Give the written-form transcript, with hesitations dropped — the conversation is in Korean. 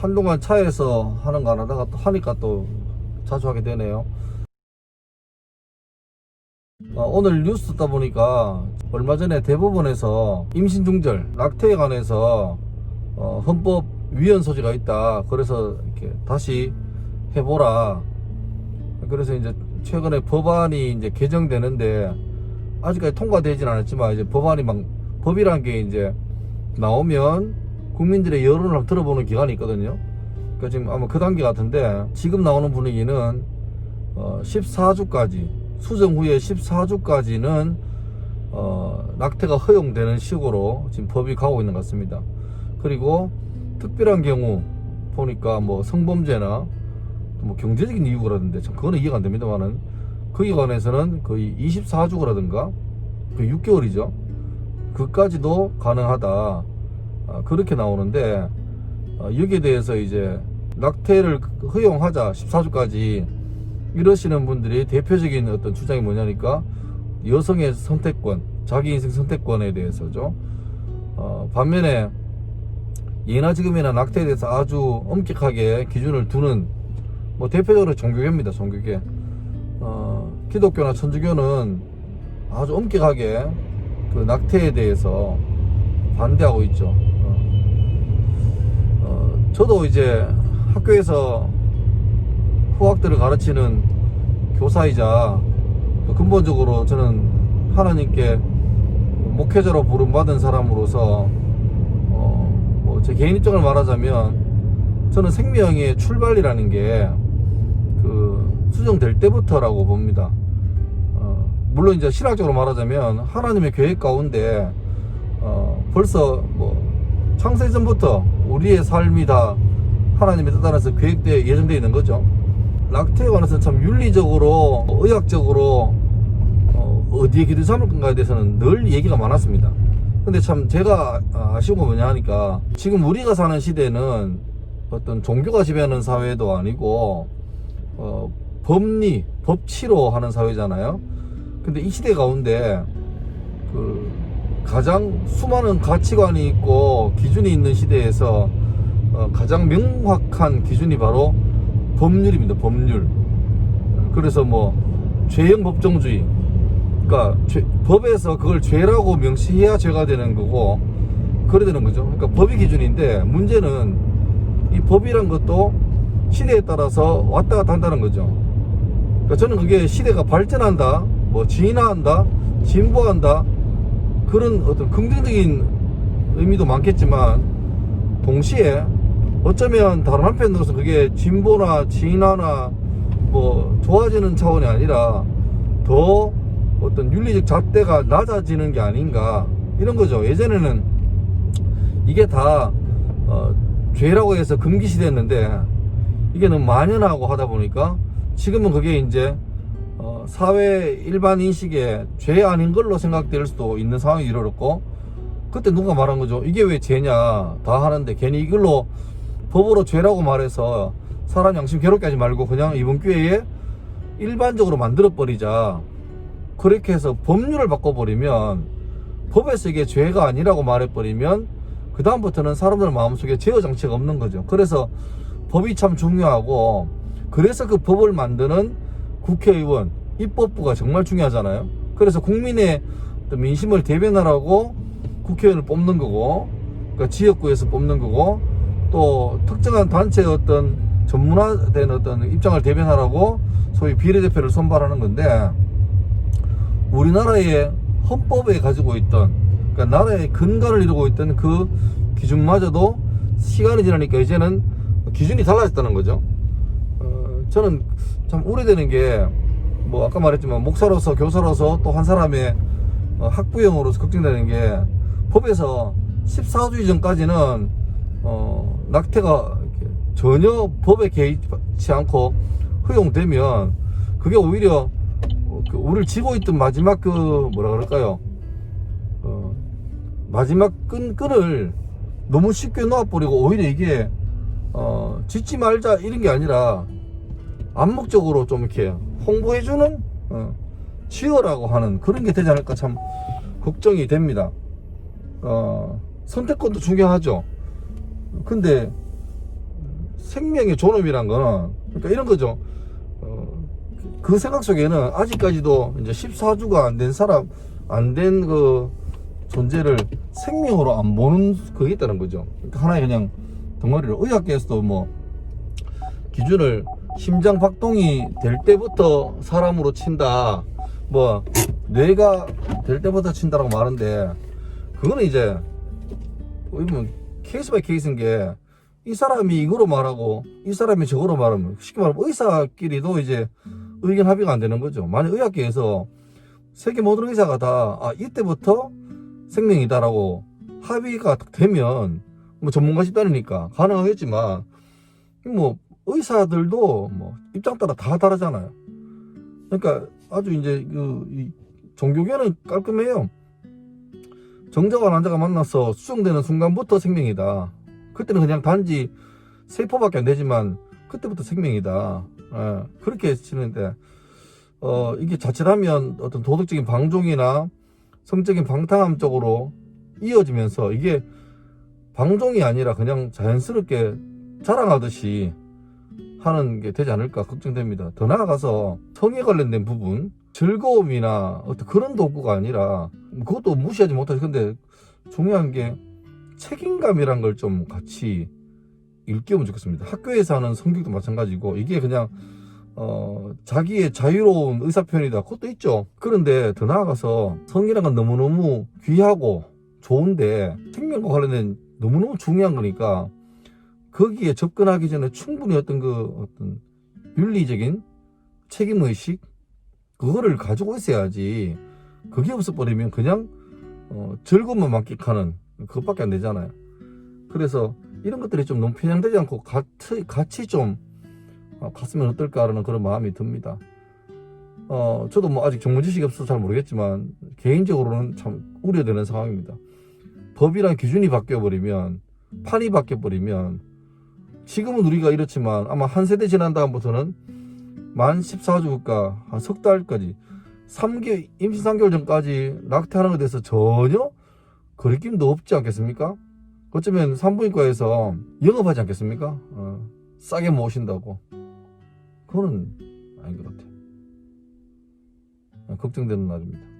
한동안 차에서 하는 거 안 하다가 또 하니까 또 자주 하게 되네요. 오늘 뉴스 듣다 보니까 얼마 전에 대법원에서 임신 중절, 낙태에 관해서 헌법 위헌 소지가 있다. 그래서 이렇게 다시 해보라. 그래서 이제 최근에 법안이 이제 개정되는데 아직까지 통과되진 않았지만 이제 법이란 게 이제 나오면 국민들의 여론을 한번 들어보는 기간이 있거든요. 그러니까 지금 아마 그 단계 같은데 지금 나오는 분위기는 14주까지 수정 후에 14주까지는 낙태가 허용되는 식으로 지금 법이 가고 있는 것 같습니다. 그리고 특별한 경우 보니까 뭐 성범죄나 뭐 경제적인 이유라던데 참 그거는 이해가 안 됩니다만은 거기에 관해서는 거의 24주라든가 그 6개월이죠. 그까지도 가능하다. 그렇게 나오는데 여기에 대해서 이제 낙태를 허용하자 14주까지 이러시는 분들이 대표적인 어떤 주장이 뭐냐니까 여성의 선택권, 자기 인생 선택권에 대해서죠. 반면에 예나 지금이나 낙태에 대해서 아주 엄격하게 기준을 두는 뭐 대표적으로 종교계입니다. 종교계. 기독교나 천주교는 아주 엄격하게 그 낙태에 대해서 반대하고 있죠. 저도 이제 학교에서 후학들을 가르치는 교사이자 근본적으로 저는 하나님께 목회자로 부름받은 사람으로서 뭐 제 개인 입장을 말하자면 저는 생명의 출발이라는 게 그 수정될 때부터라고 봅니다. 물론 이제 신학적으로 말하자면 하나님의 계획 가운데 벌써 뭐 창세전부터 우리의 삶이 다 하나님의 뜻 안에서 계획되어 예정되어 있는 거죠. 낙태에 관해서는 참 윤리적으로 의학적으로 어디에 기준 삼을 건가에 대해서는 늘 얘기가 많았습니다. 근데 참 제가 아쉬운 건 뭐냐 하니까 지금 우리가 사는 시대는 어떤 종교가 지배하는 사회도 아니고 법리, 법치로 하는 사회잖아요. 근데 이 시대 가운데 그 가장 수많은 가치관이 있고 기준이 있는 시대에서 가장 명확한 기준이 바로 법률입니다. 법률. 그래서 뭐 죄형 법정주의, 그러니까 법에서 그걸 죄라고 명시해야 죄가 되는 거고 그래 되는 거죠. 그러니까 법이 기준인데 문제는 이 법이란 것도 시대에 따라서 왔다 갔다 한다는 거죠. 그러니까 저는 그게 시대가 발전한다, 뭐 진화한다, 진보한다, 그런 어떤 긍정적인 의미도 많겠지만 동시에 어쩌면 다른 한편으로서 그게 진보나 진화나 뭐 좋아지는 차원이 아니라 더 어떤 윤리적 잣대가 낮아지는 게 아닌가 이런 거죠. 예전에는 이게 다 죄라고 해서 금기시됐는데 이게 너무 만연하고 하다 보니까 지금은 그게 이제 사회 일반 인식에 죄 아닌 걸로 생각될 수도 있는 상황이 이르렀고, 그때 누가 말한 거죠. 이게 왜 죄냐, 다 하는데 괜히 이걸로 법으로 죄라고 말해서 사람 양심 괴롭게 하지 말고 그냥 이번 기회에 일반적으로 만들어 버리자. 그렇게 해서 법률을 바꿔버리면, 법에서 이게 죄가 아니라고 말해버리면 그 다음부터는 사람들 마음속에 제어 장치가 없는 거죠. 그래서 법이 참 중요하고, 그래서 그 법을 만드는 국회의원, 입법부가 정말 중요하잖아요. 그래서 국민의 민심을 대변하라고 국회의원을 뽑는 거고, 그러니까 지역구에서 뽑는 거고, 또 특정한 단체의 어떤 전문화된 어떤 입장을 대변하라고 소위 비례대표를 선발하는 건데, 우리나라의 헌법에 가지고 있던, 그러니까 나라의 근간을 이루고 있던 그 기준마저도 시간이 지나니까 이제는 기준이 달라졌다는 거죠. 저는 참 우려되는 게, 뭐 아까 말했지만 목사로서 교사로서 또 한 사람의 학부형으로서 걱정되는 게, 법에서 14주 이전까지는 낙태가 전혀 법에 개입치 않고 허용되면 그게 오히려 우리를 쥐고 있던 마지막 그 뭐라 그럴까요, 마지막 끈을 너무 쉽게 놓아버리고 오히려 이게 짓지 말자 이런 게 아니라 암묵적으로 좀 이렇게 홍보해주는 지어라고 하는 그런 게 되지 않을까 참 걱정이 됩니다. 선택권도 중요하죠. 근데 생명의 존엄이란 거는 그러니까 이런 거죠. 그 생각 속에는 아직까지도 이제 14주가 안 된 사람, 안 된 그 존재를 생명으로 안 보는 그게 있다는 거죠. 그러니까 하나의 그냥 덩어리를, 의학계에서도 뭐 기준을 심장 박동이 될 때부터 사람으로 친다, 뭐 뇌가 될 때부터 친다라고 말하는데, 그거는 이제 케이스 바이 케이스인 게, 이 사람이 이거로 말하고 이 사람이 저거로 말하면 쉽게 말하면 의사끼리도 이제 의견 합의가 안 되는 거죠. 만약 의학계에서 세계 모든 의사가 다 이때부터 생명이다라고 합의가 되면 뭐 전문가 집단이니까 가능하겠지만, 뭐 의사들도 뭐 입장 따라 다 다르잖아요. 그러니까 아주 이제 이 종교계는 깔끔해요. 정자와 난자가 만나서 수정되는 순간부터 생명이다. 그때는 그냥 단지 세포밖에 안 되지만 그때부터 생명이다. 그렇게 치는데, 이게 자칫하면 어떤 도덕적인 방종이나 성적인 방탕함 쪽으로 이어지면서 이게 방종이 아니라 그냥 자연스럽게 자랑하듯이 하는 게 되지 않을까 걱정됩니다. 더 나아가서 성에 관련된 부분, 즐거움이나 어떤 그런 도구가 아니라, 그것도 무시하지 못하죠. 근데 중요한 게 책임감이란 걸 좀 같이 일깨우면 좋겠습니다. 학교에서 하는 성격도 마찬가지고, 이게 그냥 자기의 자유로운 의사표현이다, 그것도 있죠. 그런데 더 나아가서 성이란 건 너무너무 귀하고 좋은데 생명과 관련된 너무너무 중요한 거니까, 거기에 접근하기 전에 충분히 어떤 윤리적인 책임의식, 그거를 가지고 있어야지. 그게 없어버리면 그냥 즐거움만 만끽하는 그것밖에 안 되잖아요. 그래서 이런 것들이 좀 너무 편향되지 않고 같이 좀 갔으면 어떨까라는 그런 마음이 듭니다. 저도 뭐 아직 전문 지식이 없어서 잘 모르겠지만 개인적으로는 참 우려되는 상황입니다. 법이란 기준이 바뀌어버리면, 판이 바뀌어버리면, 지금은 우리가 이렇지만 아마 한 세대 지난 다음부터는 만 14주가 한 석 달까지, 임신 3개월 전까지 낙태하는 것에 대해서 전혀 거리낌도 없지 않겠습니까? 어쩌면 산부인과에서 영업하지 않겠습니까? 싸게 모신다고. 그거는 아닌 것 같아요. 걱정되는 날입니다.